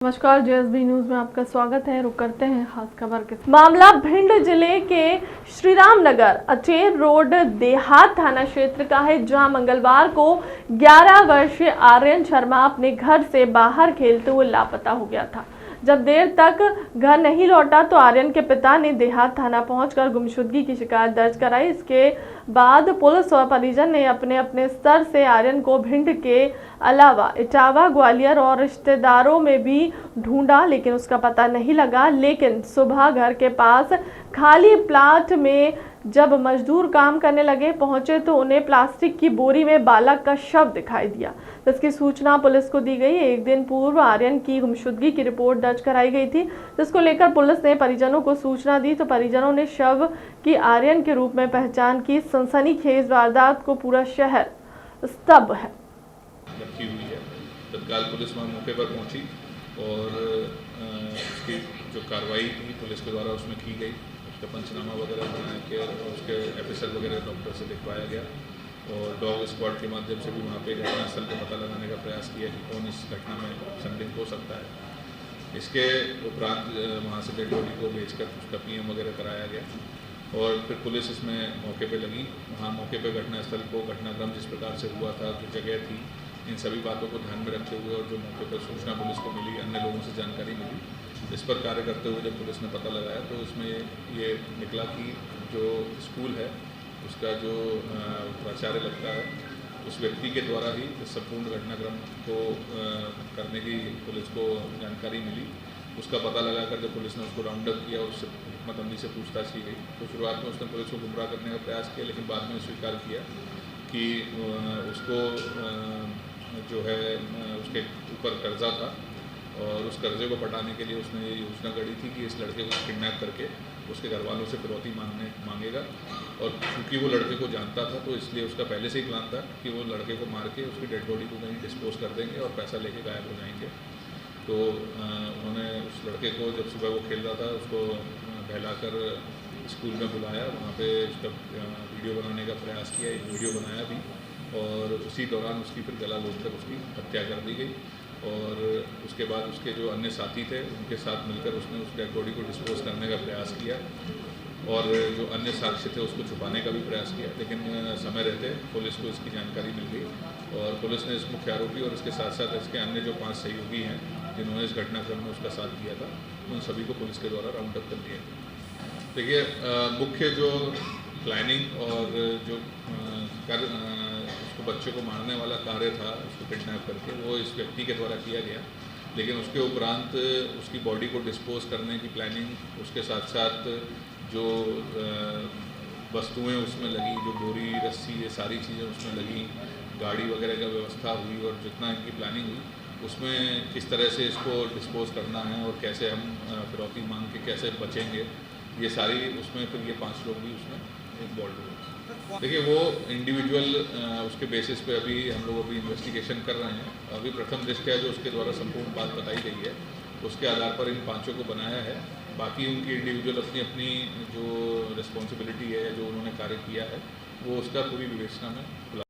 नमस्कार, JSB news में आपका स्वागत है। रुक करते हैं खास खबर के मामला भिंड जिले के श्रीराम नगर अचेर रोड देहात थाना क्षेत्र का है, जहां मंगलवार को 11 वर्षीय आर्यन शर्मा अपने घर से बाहर खेलते हुए लापता हो गया था। जब देर तक घर नहीं लौटा तो आर्यन के पिता ने देहात थाना पहुंचकर गुमशुदगी की शिकायत दर्ज कराई। इसके बाद पुलिस और परिजन ने अपने अपने स्तर से आर्यन को भिंड के अलावा इटावा, ग्वालियर और रिश्तेदारों में भी ढूंढा, लेकिन उसका पता नहीं लगा। लेकिन सुबह घर के पास खाली प्लाट में जब मजदूर काम करने लगे पहुंचे तो उन्हें प्लास्टिक की बोरी में बालक का शव दिखाई दिया, जिसकी सूचना पुलिस को दी गई। एक दिन पूर्व आर्यन की गुमशुदगी की रिपोर्ट दर्ज कराई गई थी, जिसको लेकर पुलिस ने परिजनों को सूचना दी तो परिजनों ने शव की आर्यन के रूप में पहचान की। सनसनीखेज वारदात को पूरा शहर स्तब्ध है। रखी हुई है। तत्काल पुलिस मौके पर पहुंची और उसकी जो कार्रवाई थी पुलिस के द्वारा उसमें की गई। उसका पंचनामा वगैरह बना के और उसके एफएसएल वगैरह डॉक्टर से दिखवाया गया और डॉग स्क्वाड के माध्यम से भी वहाँ पे घटनास्थल का पता लगाने का प्रयास किया कि कौन इस घटना में संलिप्त हो सकता है। इसके उपरांत वहाँ से डेड बॉडी को भेजकर उसका पीएम वगैरह कराया गया और फिर पुलिस इसमें मौके पे लगी। वहाँ मौके पे घटनास्थल को घटनाक्रम जिस प्रकार से हुआ था, जो जगह थी, इन सभी बातों को ध्यान में रखते हुए और जो मौके पर सूचना पुलिस को मिली, अन्य लोगों से जानकारी मिली, इस पर कार्य करते हुए जब पुलिस ने पता लगाया तो इसमें ये निकला कि जो स्कूल है उसका जो प्राचार्य लगता है उस व्यक्ति के द्वारा ही इस संपूर्ण घटनाक्रम को करने की पुलिस को जानकारी मिली। उसका पता लगाकर जब पुलिस ने उसको राउंड अप किया और उससे हिम्मत अमली से पूछताछ की गई तो शुरुआत में उसने पुलिस को गुमराह करने का प्रयास किया, लेकिन बाद में स्वीकार किया कि उसको जो है उसके ऊपर कर्जा था और उस कर्जे को पटाने के लिए उसने ये योजना गढ़ी थी कि इस लड़के को किडनैप करके उसके घर वालों से फिरौती मांगेगा और चूँकि वो लड़के को जानता था तो इसलिए उसका पहले से ही प्लान था कि वो लड़के को मार के उसकी डेड बॉडी को कहीं डिस्पोज कर देंगे और पैसा लेके गायब हो जाएंगे। तो उन्होंने उस लड़के को जब सुबह वो खेल रहा था उसको बहलाकर स्कूल में बुलाया, वहाँ पे उसका वीडियो बनाने का प्रयास किया, एक वीडियो बनाया भी और उसी दौरान उसकी फिर गला घोंटकर उसकी हत्या कर दी गई और उसके बाद उसके जो अन्य साथी थे उनके साथ मिलकर उसने उस डेड बॉडी को डिस्पोज करने का प्रयास किया और जो अन्य साक्ष्य थे उसको छुपाने का भी प्रयास किया, लेकिन समय रहते पुलिस को इसकी जानकारी मिल गई और पुलिस ने इस मुख्य आरोपी और इसके साथ साथ इसके अन्य जो 5 सहयोगी हैं जिन्होंने इस घटनाक्रम में उसका साथ दिया था उन सभी को पुलिस के द्वारा राउंड अप कर लिया गया। देखिए, मुख्य जो प्लानिंग और जो उसको बच्चे को मारने वाला कार्य था उसको किडनैप करके वो इस व्यक्ति के द्वारा किया गया, लेकिन उसके उपरांत उसकी बॉडी को डिस्पोज करने की प्लानिंग, उसके साथ साथ जो वस्तुएं उसमें लगी, जो बोरी, रस्सी, ये सारी चीज़ें उसमें लगी, गाड़ी वगैरह का व्यवस्था हुई और जितना इनकी प्लानिंग हुई उसमें किस तरह से इसको डिस्पोज करना है और कैसे हम फिरौती मांग के कैसे बचेंगे, ये सारी उसमें फिर ये 5 लोग भी उसमें इन्वॉल्व हुए। देखिए, वो इंडिविजुअल उसके बेसिस पे अभी हम लोग अभी इन्वेस्टिगेशन कर रहे हैं। अभी प्रथम दृष्टया जो उसके द्वारा संपूर्ण बात बताई गई है उसके आधार पर इन 5 को बनाया है। बाकी उनकी इंडिविजुअल अपनी अपनी जो रिस्पॉन्सिबिलिटी है, जो उन्होंने कार्य किया है, वो उसका पूरी विवेचना में